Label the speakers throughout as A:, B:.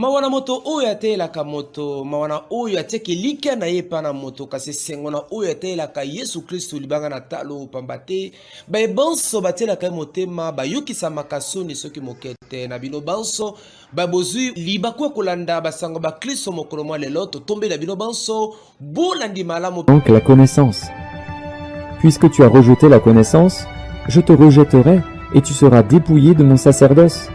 A: Mawana moto oyo atelaka moto, mawana oyo ateki lika na ye pana moto, kasi sengo na oyo atelaka Yesu Kristo libanga na talo pambate, ba banso batelaka motema, ba yukisa makasoni soki mokete na bino banso, ba bozui libakwa kolanda basango ba Kristo mokolo mwa leloto tombe na bino banso, bolandi malamu.
B: Donc la connaissance. Puisque tu as rejeté la connaissance, je te rejetterai et tu seras dépouillé de mon sacerdoce.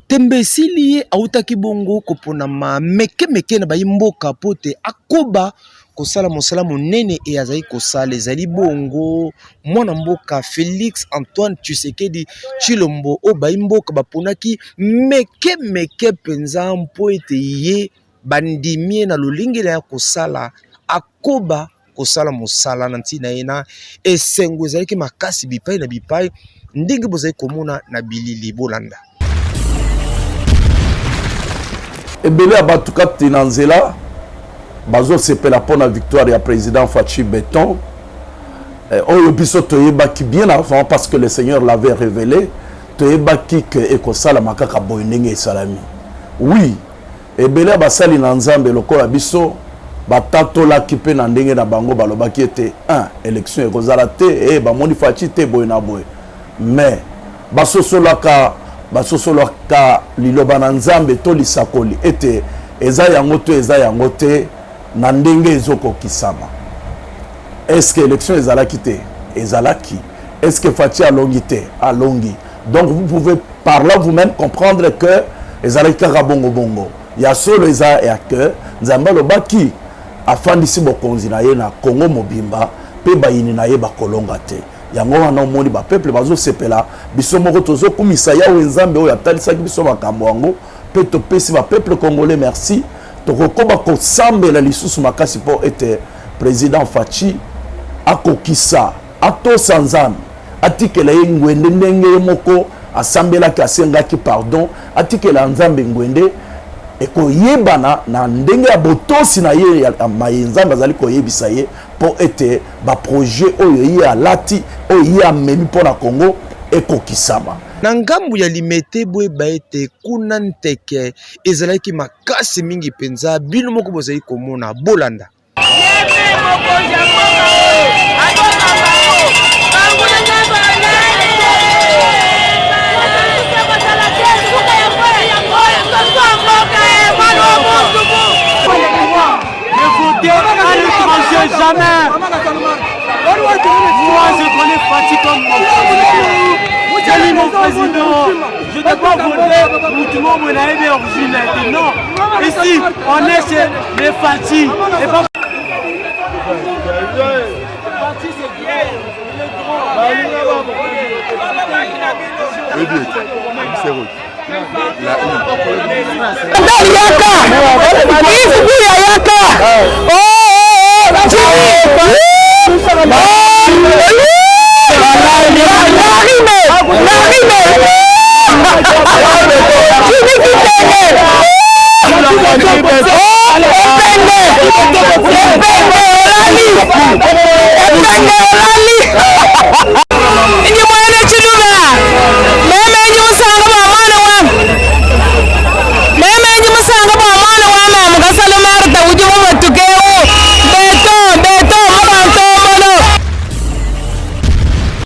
A: Tembe sili autaki bongo kopona ma meke na bayimboka pote akoba kosala mosala monene e azali kosala ezali bongo mwana mboka Félix Antoine Tshisekedi Tshilombo o bayimboka baponaki meke penza mpo ete ye bandimie na lolingela ya kosala akoba kosala mosala na ntina yena esengo ezalaki makasi bipai na bipai ndenge bozali komona na bilili bolanda.
C: Ebele abatuka tinanzela bazo sepela pona victoire ya président Fachi Beton. Oyo biso toyebaki bien avant parce que le Seigneur l'avait révélé, toyebaki que ekosala makaka boyendenge esalami. Oui, ebele basali na Nzambe lokola biso batatola kipe na ndenge na bango balobaki ete élection ekozala te e bamoni Fachi te boye na boye. Mais basosolaka liloba na Nzambe to lisakoli ete eza yango te na ndenge ezokokisama. Est-ce que élection ezalaki te? Ezalaki. Est-ce que Fachi alongi te? Alongi. Donc vous pouvez par là vous-même comprendre que ezalaki kaka bongo. Ya solo eza ya que Nzambe lobaki afandisi bokonzi na ye na Congo mobimba pe bayini na ye bakolonga te. Yango wana omoni ba peuple bazo sepela biso moko tozo kumisa yawe Nzambe oyo atalisaki biso makambo yango pe topesi ba peuple congolais merci tokokoba ko sambela lisusu makasi po ete président Fachi akokisa atosa Nzambe atikela ye ngwende ndenge moko asambelaki asengaki pardon atikela Nzambe ngwende ekoyebana na ndenge ya botosi na ye ya Nzambe azali koyebisa ye po ete ba projet oyo ye alati oyo ye amemi pona Congo ekokisama.
A: Na ngambu ya limete boye baete kuna nteke ezalaki makasi mingi penza bino moko bozali komona bolanda.
D: Jamais. Moi je connais Fachi comme mon président. J'ai mon président. Je ne dois pas voter Moutoumou Mounaïbe originel. Non. Ici, on est chez les Fachi. Et pas... Fachi c'est gay.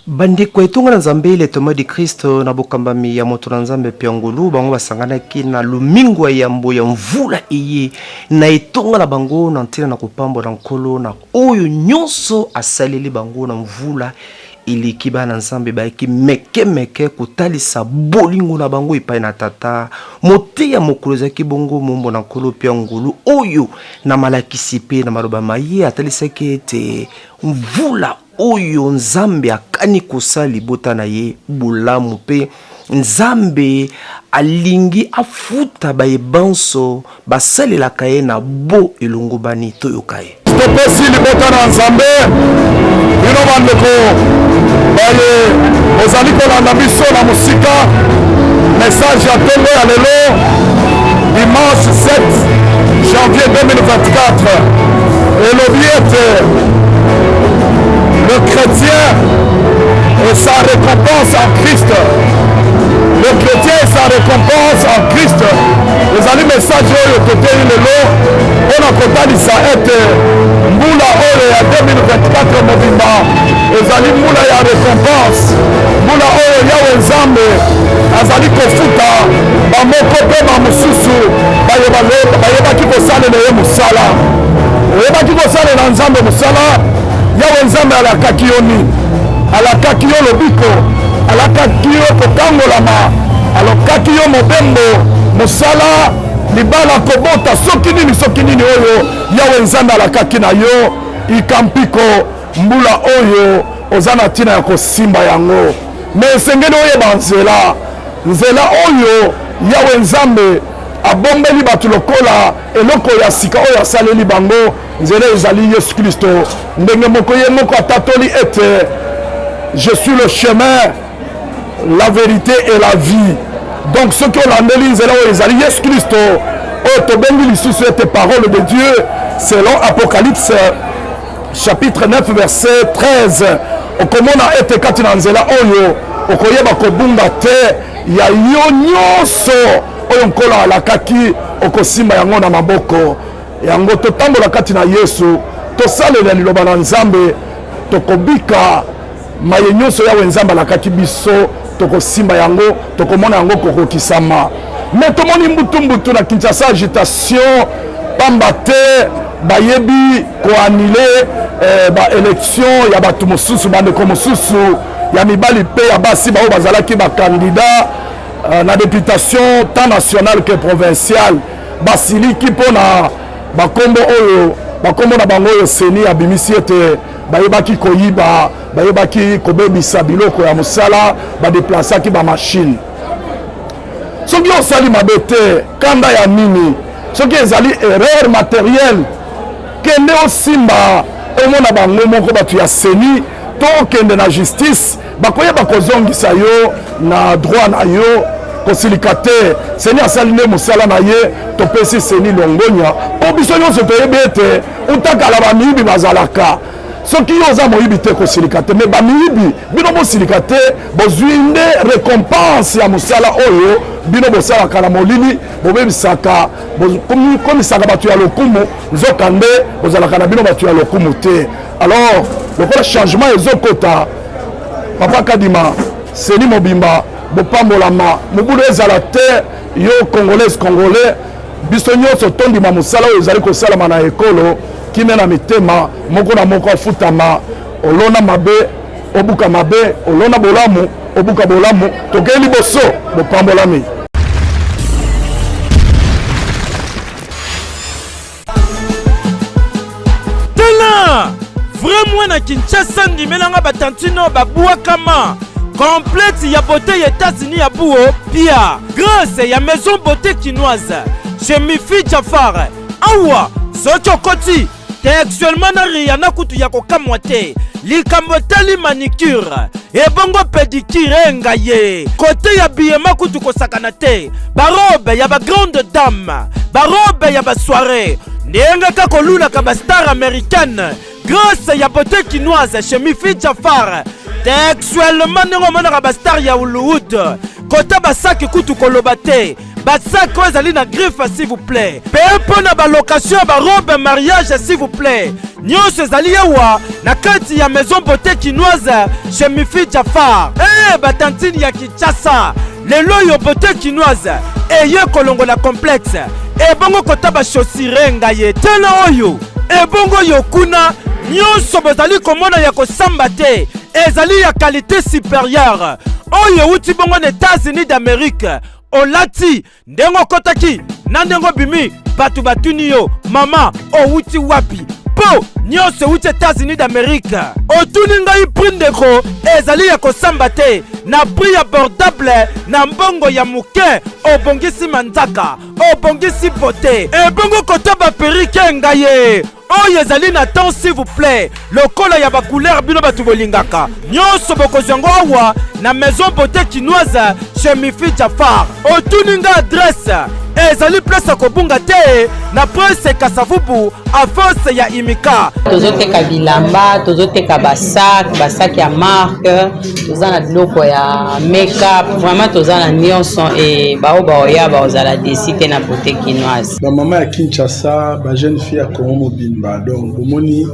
A: Bandeko etonga na Nzambe le toma di Kristo na bokambami ya moto na Nzambe piangulu bango basanganaki na lumingwa ya mbo ya mvula eye na etonga na bango na ntina na kopambo na nkolo na oyo nyonso asaleli bango na mvula iliki bana Nzambe baiki meke kotalisa bolingo na bango epai na tata mote ya mokolo ezaki bongo mombo na nkolo piangulu oyo na malakisi pe na maloba maye atalisaki ete mvula oyo Nzambe akani kosali bota na ye bulamu pe Nzambe alingi afuta bayebanso basalelaka ye na bo elongo bani toyokaye
C: topesi libota na Nzambe bino bandeko baye ozali kolanda biso na mosika message ya ntongo ya lelo dimanche 7 janvier 2024 elobi ete le chrétien et sa récompense en Christ. Le le chrétien et sa récompense en Christ. ezali message oyo toteli lelo mpona kotalisa ete mbula oyo ya 2024 mobimba ezali mbula ya récompense, mbula oyo yawe nzambe azali kofuta bamoko mpe bamosusu bayebaki kosalela ye mosala. oyebaki kosalela nzambe mosala, yawe nzambe alakaki yo nini? alakaki yo lobiko, alakaki yo kokangolama, alakaki yo mobembo mosala libala kobota soki nini oyo yawe nzambe alakaki na yo ikampiko mbula oyo oza na ntina ya kosimba yango. me esengeli oyeba nzela oyo yawe nzambe abombeli bato lokola eloko ya sika oyo asaleli bango. nzela ezali yesu kristo, ndenge moko ye moko atatoli ete je suis le chemin, la vérité et la vie. donc soki olandeli nzela oyo ezali yesu kristo oyo tobengi lisusu ete parole de Dieu selon Apocalypse chapitre 9 verset 13. okomona ete kati na nzela oyo okoyeba kobunga te ya yo nyonso oyo nkolo alakaki okosimba yango na maboko yango. totambola kati na yesu, tosalela liloba na nzambe, tokobika maye nyonso yawe nzambe alakaki biso, tokosimba yango, tokomona yango kokokisama. me tomoni mbutumbutu na Kinshasa agitation pamba te bayebi koanile baélection ya bato mosusu, bandeko mosusu ya mibali mpe ya basi baoyo bazalaki bakandida na députation tant nationale que provinciale. basiliki mpona bakombo na bango oyo seni abimisi ete bayebaki koyiba, bayebaki kobebisa biloko ya mosala, badeplasaki bamashine. soki osali mabe te, kanda ya nini? soki ezali erreur matérielle, kende osimba omona bango moko bato ya seni to okende na justice, bakoyeba kozongisa yo na droit na yo kosilika te. seni asali nde mosala na ye, topesi seni longonya mpo biso nyonso toyebi ete utakala bamiyibi bazalaka. soki yo oza moyibi te kosilika te, me bamiyibi bino bosilika te, bozwi nde récompense ya mosala oyo bino bosalaka na molili, bobebisaka komisaka bato ya lokumu, nzoka nde bozalaka na bino bato ya lokumu te. alors lokola changement ezokota, papa Kadima seni mobimba bopambolama, mobulu ezala te yo congolais biso nyonso tondima mosala oyo ezali kosalama na ekolo kime na mitema moko na moko afutama. olona mabe obuka mabe, olona bolamu obuka bolamu, tokei liboso bopambolami.
D: tala vraiment na Kinshasa ndimelanga batantino babuakama complète ya beauté ya États-Unis ya buo pia grâce ya maison beauté chinoise chez Mifi Jafar awa socho koti te actuellement na Rihanna kutu ya kokamwa te likambo tali manicure ebongo pedicure ngaye kote ya biyema kutu kosakana te barobe ya ba grande dame barobe ya ba soirée ndenge ka kolulaka ba star américaine grâce ya beauté chinoise chez Mifi Jafar textuellement ndenge omonaka ba star ya Hollywood kota basaki kutu koloba te basaki oyo ezali na griffe s'il vous plaît mpe mpo na balocation ya barobe mariage s'il vous plaît nyonso ezali awa na kati ya maison beauté chinoise chez Mifi Jafar. batantini ya Kinshasa lelo oyo beauté chinoise eye kolongola complexe ebongo kota bachaussure ngaye tena oyo ebongo yo kuna nyonso bozali komona ya kosamba te ezali ya qualité supérieure oyo uti bongo na États-Unis d'Amérique olati ndengo kotaki na ndengo bimi batu batuni yo mama outi wapi po nyonso uti États-Unis d'Amérique otuni ngai prix ndeko ezali ya kosamba te na prix abordable na mbongo ya muke obongisi manzaka obongisi beauté ebongo kota ba perike ngaye oyo ezali na temps s'il vous plaît lokola ya ba couleur bino batu bolingaka nyonso bokozango awa na maison beauté chinoise chez Mifi Jafar otuni nga adresse ezali place kobunga te na prince Kasavubu avance ya imika.
E: Tozoteka bilamba, tozoteka basak ya marque, toza na biloko ya make-up, vraiment toza na nyonso et bao baoya baozala desite na beauté quinoise.
F: Ba mama ya Kinshasa, ba jeune fille ya Congo mobimba, donc bomoni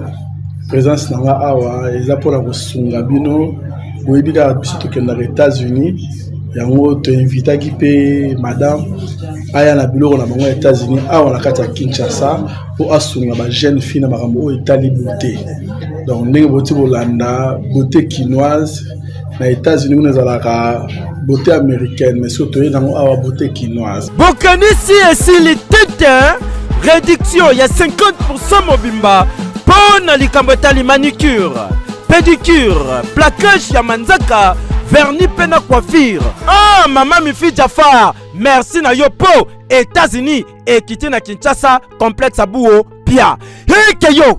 F: présence nanga awa eza pona kosunga bino boyebika biso tokendaka États-Unis yango toinvitaki mpe madame aya na biloko na bango ya États-Unis awa na kati ya Kinshasa po asunga ba jeune fille na makambo oyo etali beauté. Donc ndenge boti bolanda beauté quinoise na États-Unis kuna ezalaka beauté américaine mais surtout nango awa beauté quinoise.
D: Bokanisi esili tete réduction ya 50% mobimba pona likambo etali manicure, pédicure, plaquage ya manzaka, vernis pena coiffure. Ah, mama Mifi Jafar, merci na yo po États-Unis et kiti na Kinshasa complexe abuo pia. Hey keyo.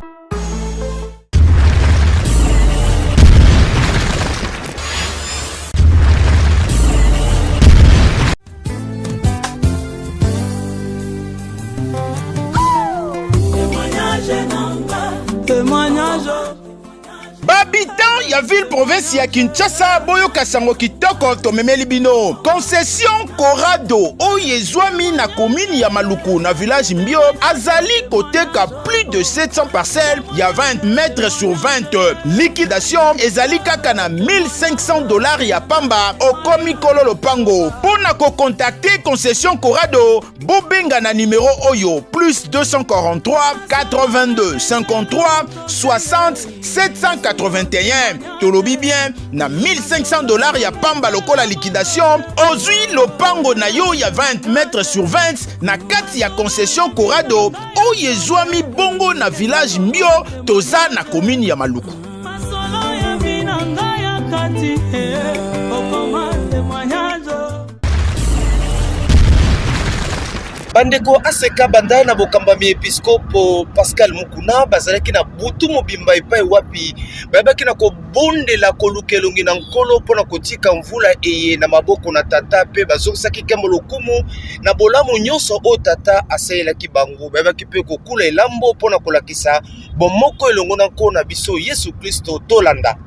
G: Habitant ya ville province ya Kinshasa boyo kasango kitoko tomemeli bino concession Corrado oyezwami na commune ya Maluku na village Mbio azali koteka plus de 700 parcelles ya 20 mètres sur 20 liquidation ezali kaka na $1500 ya pamba okomi kololo pango pona ko contacter concession Corrado bobenga na numéro oyo plus 243 82 53 60 781 tolobi bien na $1500 ya pamba lokola liquidation ozui lopango na yo ya 20 mètres sur 20 na kati ya concession Corrado oyezwami bongo na village Mbio toza na commune ya Maluku.
A: bandeko aseka banda na bokambami episkopo Pascal Mukuna bazalaki na butu mobimba epai wapi bayabaki na kobondela kolukelongi na nkolo mpona kotika mvula eye na maboko na tata pe bazokisaki kembo lokumu na bolamu nyonso o tata asayelaki bango bayabaki pe kokula elambo mpona kolakisa bomoko elongo na nkolo na biso Yesu Kristo tolanda.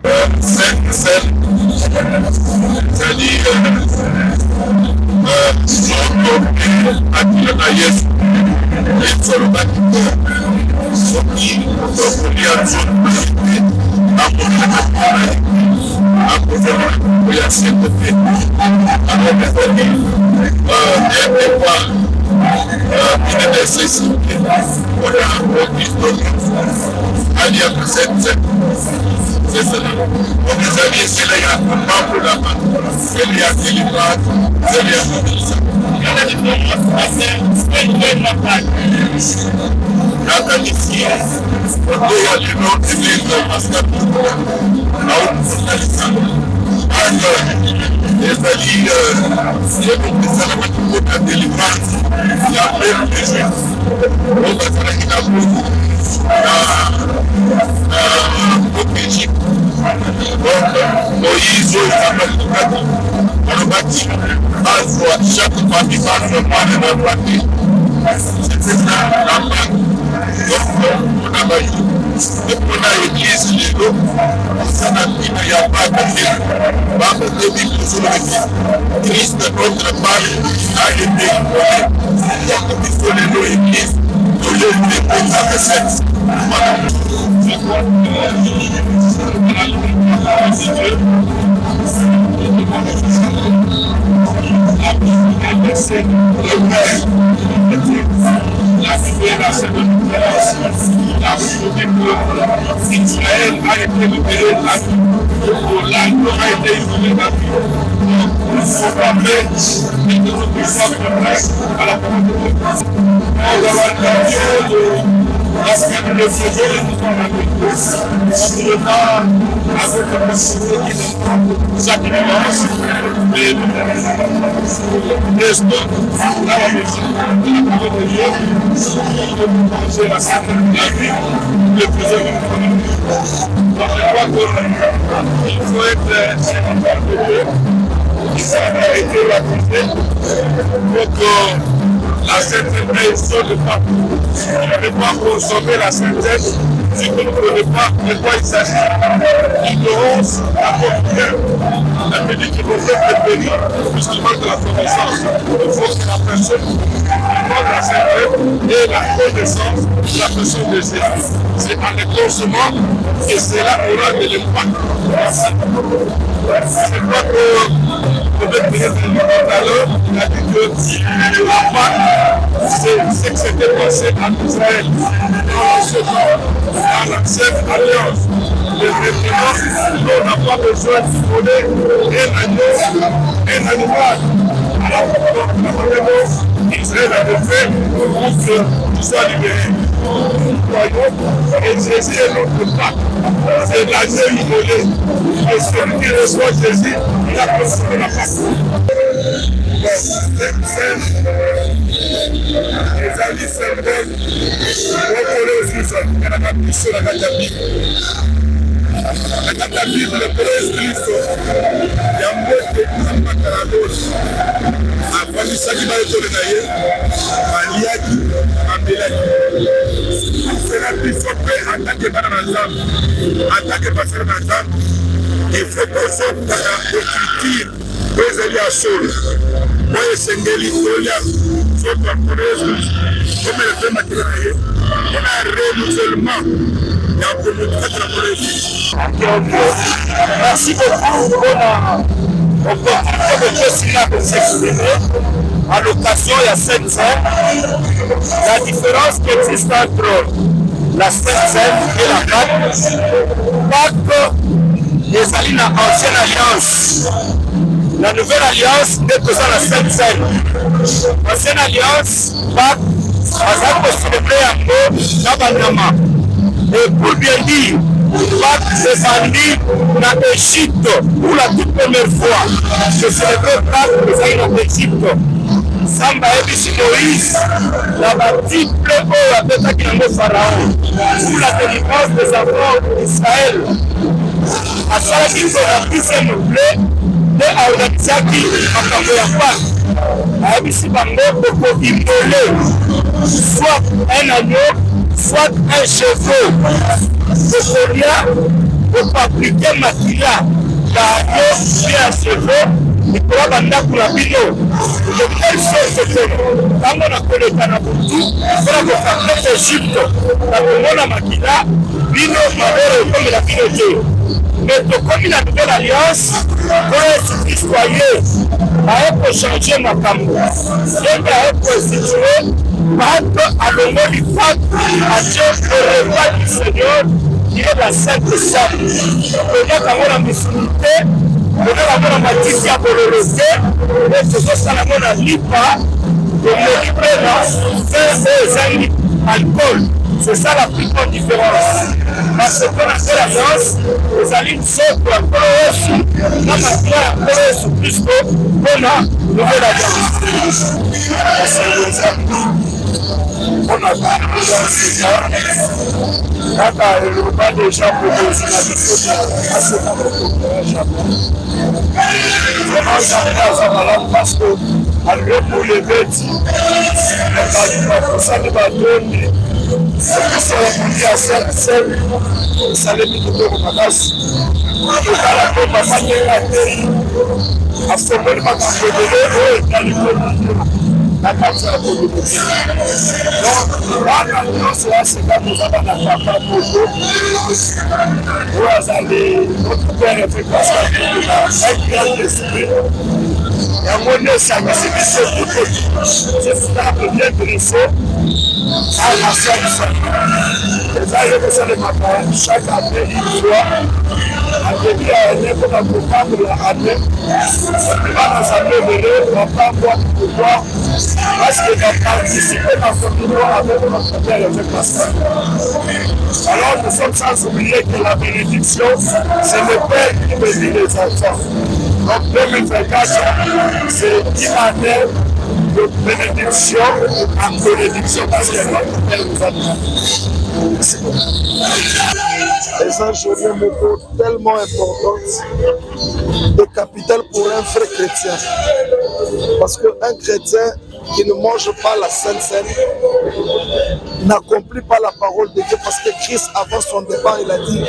H: La sainteté est de partout. Tu ne peux pas consommer la sainteté si tu ne connais pas de quoi il s'agit. L'ignorance, la communion. Elle me dit qu'il faut faire périr justement de la connaissance. Il faut que la personne demande la sainteté et la connaissance de la personne de Jésus. C'est en les consommant que cela aura de l'impact. C'est pas que peut-être tout à l'heure, il a dit que la Pâque, c'est ce qui s'était passé en Israël dans l'ancienne alliance. Et maintenant, on n'a pas besoin de voler un animal. Alors, Israël a fait pour que tu sois libéré. Nous croyons et Jésus est notre Pâque. C'est l'année immolée. Et celui qui reçoit Jésus, il a consommé la Pâque. Les amis symbole, on connaît aussi ça. Il y a la mission de la Bible, le Père Christ, il y a beaucoup de Makarados. Avant ça, il va être naïe, Maliaki, Mabelaki. C'est la mission que attaquer par la attaquer par la il faut qu'on sorte dans l'écriture. Vous allez à Saul. Moi, je suis Ngeli Tolia. Votre Corée, comme le fait Makaraye, on a un renouvellement.
I: Merci beaucoup pour l'opportunité de s'exprimer à l'occasion de la Sainte Seine. La différence qui existe entre la Sainte Seine et la Pâque, les alliés de l'ancienne alliance. La nouvelle alliance n'est que ça la Sainte Seine. L'ancienne alliance, Pâque, a célébré un peu Nabanama. Et pour bien dire, Pâques descendit dans l'Égypte pour la toute première fois. Je célébrais Pâques descendit dans l'Égypte. Samba Ebisi Moïse, la baptiste avec un pharaon pour la délivrance des enfants d'Israël. À ça, il faut la plus s'émoufler de Aoudatiaki à Kamboya Pâques. Ebisi Bango pour immoler soit un agneau, soit un cheveu. Pour appliquer Makila, l'agneau et un cheveu. Il pourra banda pour la bino. De telle sorte que quand on a connu Kanabutu, on a fait l'Égypte, on a Makila, bino, malheur, comme la bino. Mais comme la nouvelle alliance, pour être citoyen, pour changer ma caméra, et pour situer, à l'ombre du Pâques, à Dieu, le repas du Seigneur, qui est la Sainte Sainte. On a la missionité. On a la matisse à Bolorosé, et ce sont ça la mona lipa, donc le libre c'est alcool. C'est ça la plus grande différence. Parce qu'on a fait l'alliance, les alliés sont pour la Bolorosé, la matière à Bolorosé, plus qu'on a nouvelle alliance. On a parlé dans ce cas. Quand le repas des gens proposent la mission à ce moment-là, vraiment, j'en ai parce que, pour les bêtes, ça ne va donner. C'est répondu à cette ça les mis de Romanas. Le cas la pompe a failli la terre. À ce moment-là, il va la carte à la donc, là, c'est là que nous avons la papa Bodo. Vous allez, notre père est fait passer un grand esprit. Et à mon nez, ça me suffit sur tout le monde. C'est stable, bien dressé, à la Sainte. Les aïeux que ça les matin, chaque année, une fois, à venir à l'année pour la programme de la année. On va dans sa mère, on va pas avoir de pouvoir. Parce qu'il va participer dans ce tournoi avec notre père et avec Pascal. Alors nous sommes sans oublier que la bénédiction, c'est le père qui bénit les enfants. Donc 2024, c'est 10 années de bénédiction en bénédiction parce que notre père nous a donné. Merci beaucoup.
F: Les enjeux locaux tellement importantes, de capital pour un frère chrétien. Parce qu'un chrétien qui ne mange pas la Sainte Seine n'accomplit pas la parole de Dieu, parce que Christ, avant son départ, il a dit: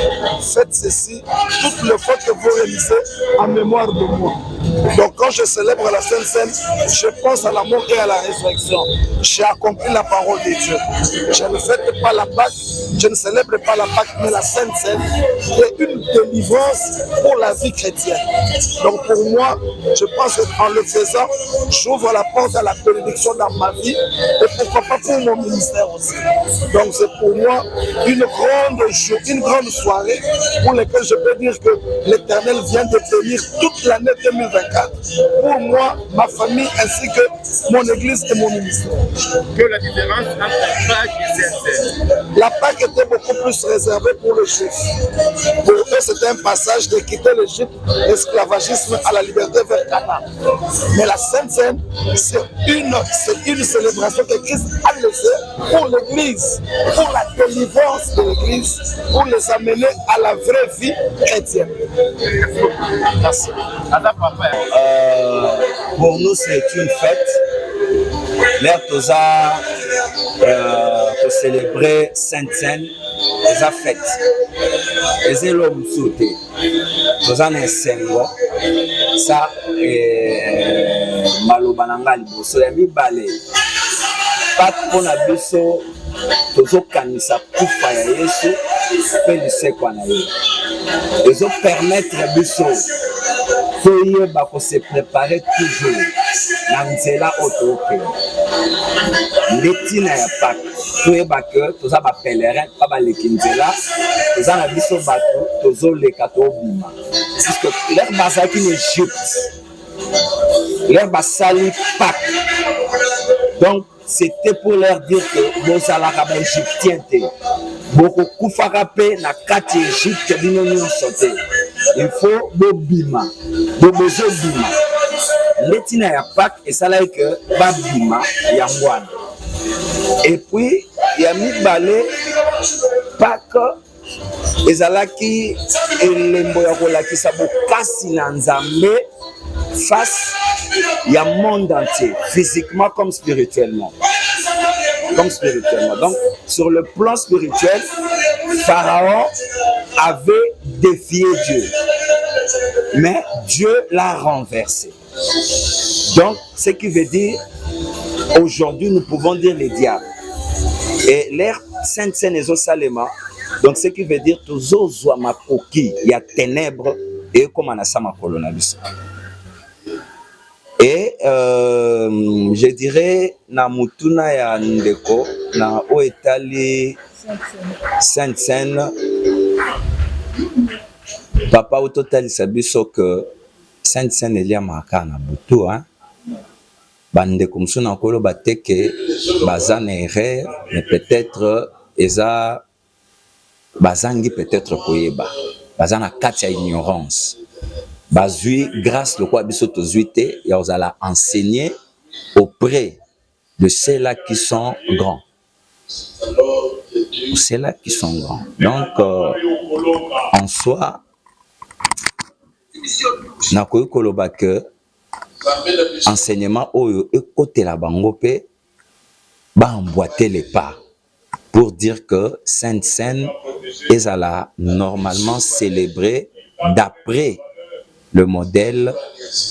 F: faites ceci, toutes les fois que vous réalisez, en mémoire de moi. Donc quand je célèbre la Sainte Seine, je pense à la mort et à la résurrection. J'ai accompli la parole de Dieu. Je ne fête pas la Pâque, je ne célèbre pas la Pâque, mais la Sainte Seine est une délivrance pour la vie chrétienne. Donc pour moi, je pense qu'en le faisant, j'ouvre la porte à la bénédiction dans ma vie, et pourquoi pas pour mon ministère aussi. Donc c'est pour moi une grande soirée pour laquelle je peux dire que l'Éternel vient de bénir toute l'année 2024 pour moi, ma famille, ainsi que mon église et mon ministère.
I: Que la différence entre Pâques et Sainte-Seine?
F: La Pâque était beaucoup plus réservée pour les Juifs. Pour eux, c'était un passage de quitter l'Égypte, l'esclavagisme à la liberté vers Canaan. Mais la Sainte-Seine, c'est une célébration que Christ a laissée pour l'Église, pour la délivrance de l'Église, pour les amener à la vraie vie chrétienne. Merci.
J: Pour nous, c'est une fête. L'air toza pour célébrer Sainte-Seine, les fêtes. Les élèves sautés. Toza na sengo. Ça malobananga liboso ya mibale. Pas pour na biso tozo kanisa kufa ya Yesu pe lisekwa na ye. Ils ont permettre biso de se préparer toujours dans nzela otoke. Letina ya Pâques, toyeba que toza ba pèlerin pa ba lekinzela, toza na biso bato tozo leka to bima. Parce que leur bazaki en Égypte, leur basali Pâques. Donc c'était pour leur dire que bozalaka ba égyptien te. Boko kufaka pe na kati Égypte bino nyonso te. Il faut bobima, bobezo bima. Letina ya Pâques et ça là que babima ya ngwana. Et puis il y a mibale Pâques ezalaki elembo ya kolakisa bokasi na Nzambe face ya monde entier, physiquement comme spirituellement. Donc, sur le plan spirituel, Pharaon avait défié Dieu. Mais Dieu l'a renversé. Donc, ce qui veut dire, aujourd'hui, nous pouvons dire les diables. Et l'ère Sainte-Seine et Salema, donc ce qui veut dire, tous os makoki, il y a ténèbres et comme on a ça ma colonalisme. Et je dirais na mutuna ya ndeko na oetali Sainte-Seine papa ototali sabiso que Sainte-Seine elia maka na butu hein bandeko msuna kolo bateke bazana erreur mais peut-être eza bazangi peut-être koyeba bazana kati ya ignorance. Bazui, grâce le quoi biso tozuite, ya ozala enseigner auprès de ceux-là qui sont grands. Ceux-là qui sont grands. Donc, en soi, na koyo koloba que enseignement oyo ekote la bango pe ba emboîter les pas pour dire que Sainte-Seine est à la normalement célébrée d'après le modèle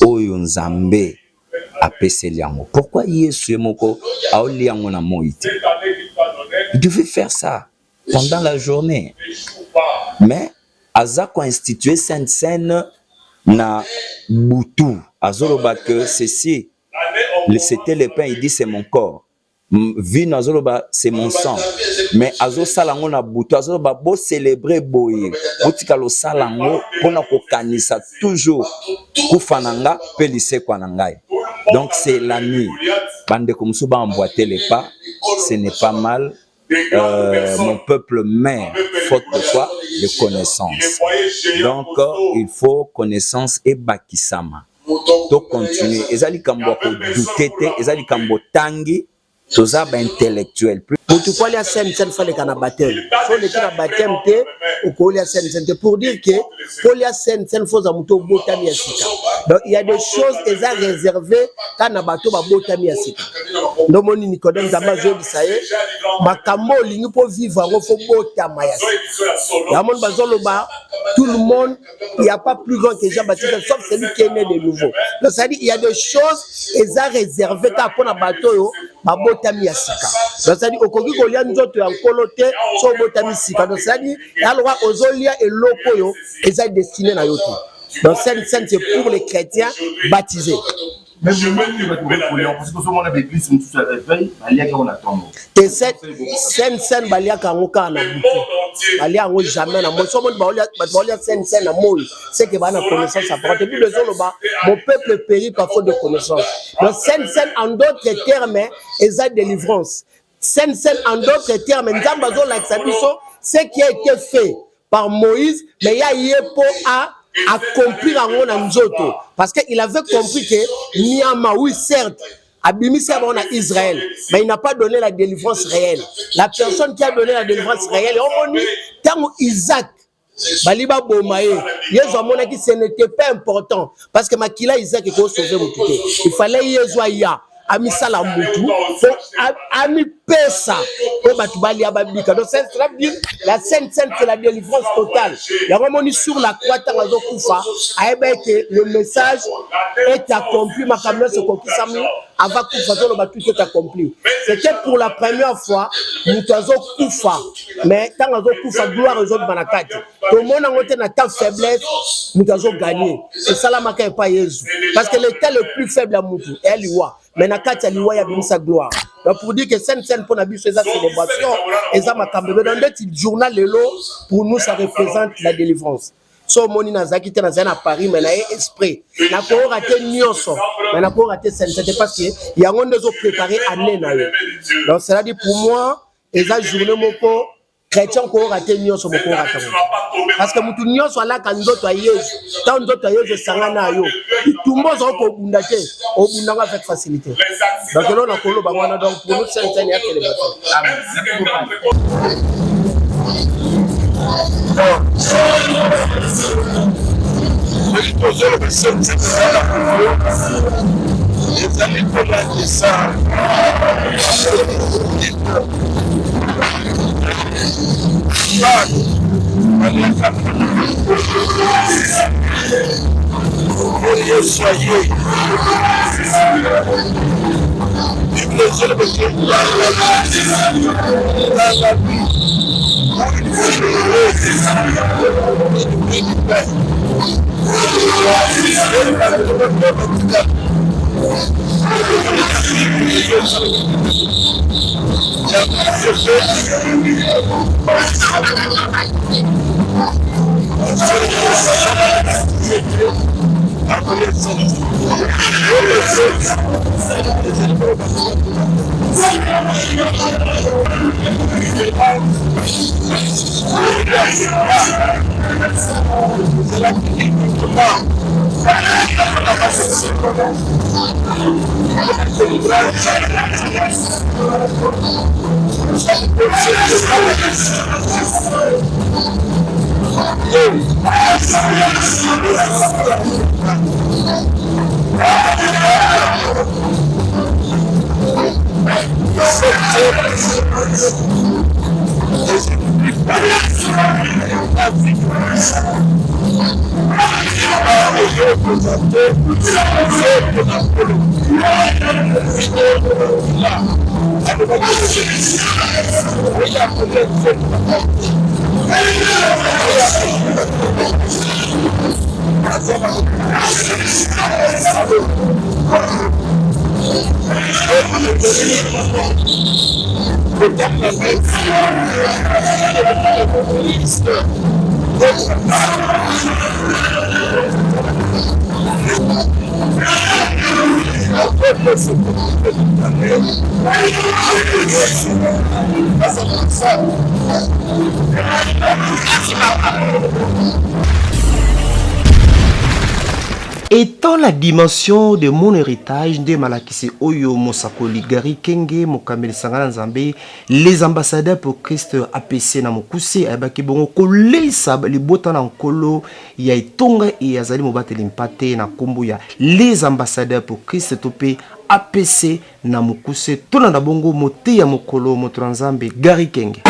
J: oyo Nzambe apese liango. Pourquoi Yesu moko aoliango na moite? Il devait faire ça pendant la journée. Mais aza ko instituer Sainte-Seine na butu. Azoloba que ceci, c'était le pain, il dit c'est mon corps. Vino azoloba c'est mon sang. Mais azo salango na butu azoloba bo célébrer boye. Botikalo salango pona ko kanisa toujours kufananga pelise kwa nangai. Donc c'est la nuit. Bande comme ça emboîter les pas, ce n'est pas mal. Mon peuple meurt faute de quoi? De connaissance. Donc il faut connaissance et bakisama. Donc continuer. Ezali kambo ko dutete, ezali kambo tangi. toza intellectuel.
K: Pourquoi il y a scène fallait qu'on a baptême. Faut les qu'on a baptême te ou qu'on y a scène pour dire que pour y a scène faut za muto botami ya sika. Donc il y a des choses qui sont réservées quand na bato ba botami ya sika. Donc moni Nicodème zamba zo bisaye makambo lingi po vivre ngo faut botama ya sika. Ya mon bazolo ba tout le monde il y a pas plus grand que Jean-Baptiste sauf celui qui est né de nouveau. Donc ça dit il y a des choses qui sont réservées quand pour na bato yo ba botami ya sika. Donc ça dit okoki kolia nzoto ya nkolo te so botami sika. Donc ça dit alors ozolia et lokoyo eza destiné na yo te. Donc scène c'est pour les chrétiens baptisés.
I: Mais je me dis parce que ce moment d'église tout se réveille, balia qu'on attend.
K: Et scène balia kangoka na butu. Balia ngo jamais na mo so monde balia scène na moi. C'est que ba na connaissance à part. Depuis le jour là mon peuple périt par faute de connaissance. Donc scène en d'autres termes eza délivrance. Scène en d'autres termes nzamba zo la xabiso ce qui a été fait par Moïse mais ya yepo a accomplir en na nzoto parce qu'il avait compris que Niama oui certes Abimisa on a Israël mais il n'a pas donné la délivrance réelle. La personne qui a donné la délivrance réelle on dit tant Isaac Baliba Bomaye Yezo mona qui ce n'était pas important parce que makila Isaac il faut sauver Mutuke. Il fallait Yezo ya Amisa la mutu ami pesa pour batubali ababika. Donc c'est ça veut dire la scène c'est la délivrance totale. Il y a vraiment sur la croix tangazo kufa que le message est accompli makamna ce qu'on kisami avant kufa zo le batu est accompli. C'était pour la première fois mutazo kufa mais tangazo kufa gloire aux autres banakati. Tout le monde a monté na ta faiblesse mutazo gagner. Et ça la maka pas Jésus parce que l'état le plus faible à mutu est liwa. Mais nakati aliwa ya bimisa gloire. Donc pour dire que scène pour nabi ces célébration et ça makambe dans des journal lelo pour nous ça représente la délivrance. So moni nazaki te na Paris mais na esprit na ko rater nyonso mais na ko rater scène c'était parce que il y a on des préparé année na yo. Donc cela dit pour moi et ça journée moko chrétien ko rater nyonso moko rater parce que mutu nyonso ala ka ndoto ya Yesu tant ndoto ya Yesu sangana yo tumbo zo ko bunda te o bunda avec facilité. Donc là on a kolo ba wana donc pour nous c'est une célébration. Amen.
A: Étant la dimension de mon héritage, de Malakisi Oyo Mosakoli Gary Kenge Mokameli Sangana Nzambe, les ambassadeurs pour Christ APC na Mokuse abaki bongo kolesa libota na nkolo ya itonga et azali mobate limpate na kombo ya les ambassadeurs pour Christ topé APC na Mokuse tona na bongo mote ya mokolo moto Nzambe Gary Kenge.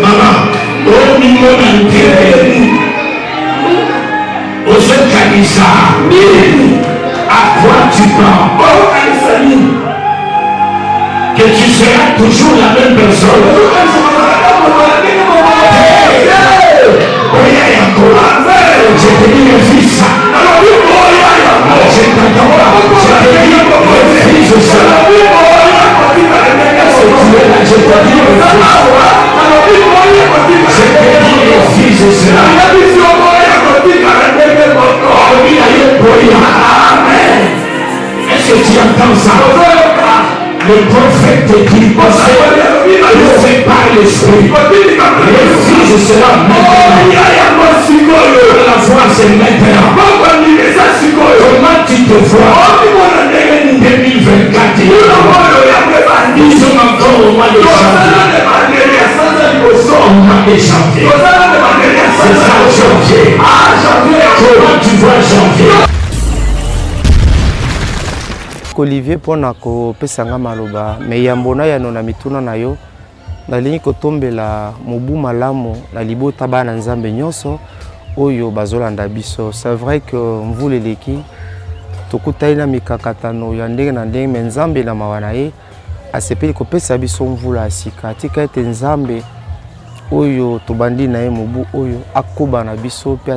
H: Maman, au niveau d'intérêt, au Kanisa, à quoi tu prends? Oh, Kanisa, que tu seras toujours la même personne. Je te dis le fils. Je t'attends pas. Je te dis le fils. Tu es là, je te dis le fils. Je te dis le fils. Amen. Est-ce que tu entends ça? Le prophète te dit, le fait par l'esprit. Le fils sera maintenant. La foi c'est maintenant. Comment tu te vois? 2024. Nous sommes encore au mois de janvier. Au mois de janvier. C'est ça janvier. Comment tu vois janvier?
A: Olivier pona ko pesanga maloba me yambona ya nona mituna na yo nalingi kotombela mobu malamu na libota bana nzambe nyonso oyo bazolanda biso. C'est vrai que mvule leki tokutai na mikakatano ya ndenge na ndenge nzambe na mawana ye asepeli kopesa biso mvula asika tika ete nzambe oyo tobandi na ye mobu oyo akoba na biso pe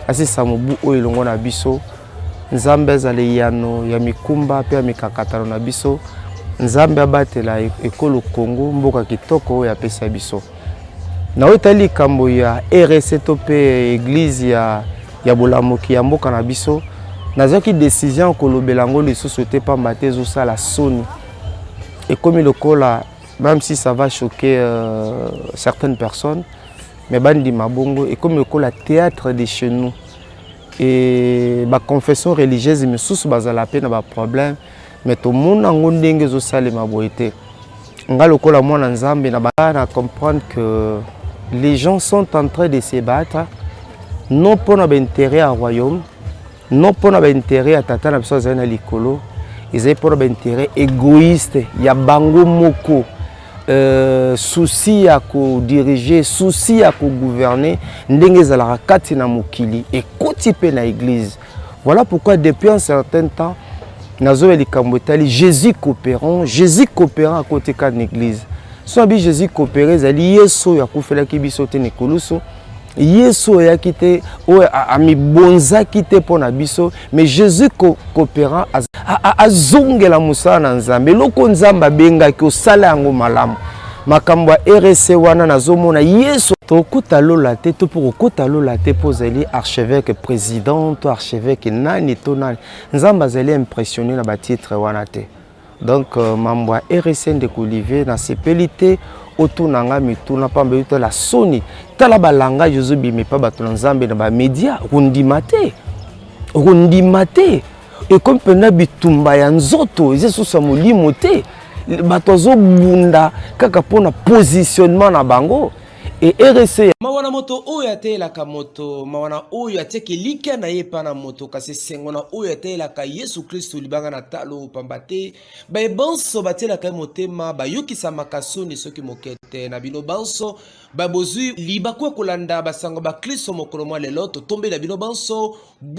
A: asisa mobu oyo longo na biso. Nzambe azali yano ya mikumba pe ya mikakatano na biso. Nzambe abatela ekolo Kongo mboka kitoko ya pesa biso. Na otali kambo ya RC to pe église ya bolamoki ya mboka na biso. Nazaki décision kolobela ngo les sociétés pamba te zo sala soni. Et comme le kola, même si ça va choquer certaines personnes, mais bandi mabongo et comme le kola théâtre de chez nous. Et ma confession religieuse me sous bazala pe na ba problème mais tout monde ngo ndenge zo sale maboité ngalo kola mwana nzambe na ba na comprendre que les gens sont en train de se battre non pour notre intérêt à royaume, non pour notre intérêt à tata na biso na likolo, ils pour notre intérêt égoïste ya bango moko. Souci à diriger, souci à gouverner, ndenge zala kati na mokili et kotipe na église. Voilà pourquoi depuis un certain temps, nazo elikambotali Jésus coopérant à côté de l'église. So bi Jésus coopéré zali yeso ya kufela kibiso te nekoluso. Yeso ya kite o ami bonza kite pona biso, mais Jésus coopérant azongela musana nzambe loko nzamba benga ki osala yango malamu makambo RC wana nazomona Yesu tokuta lola te to pour kokota lola te pozeli archevêque président to archevêque nani to nani nzamba zeli impressionné na ba titre wana te. Donc mambo RC de Olivier na sepelité otunanga mituna pamba yuto la soni tala balanga Jozo bime pa bato nzambe na ba média rundimate et comme pena bitumba ya nzoto Yesu sa molimo te bato zo bunda kaka pona positionnement na bango et RC
L: mawana moto oyo atelaka moto mawana oyo ateki lika na ye pa na moto kasi sengo na oyo atelaka Yesu Kristo libanga na talo pambate ba banso batelaka motema bayokisa makasoni soki mokete na bino banso ba bozui libakwa kolanda basango ba Kristo mokolo mwa lelo to tombe na bino banso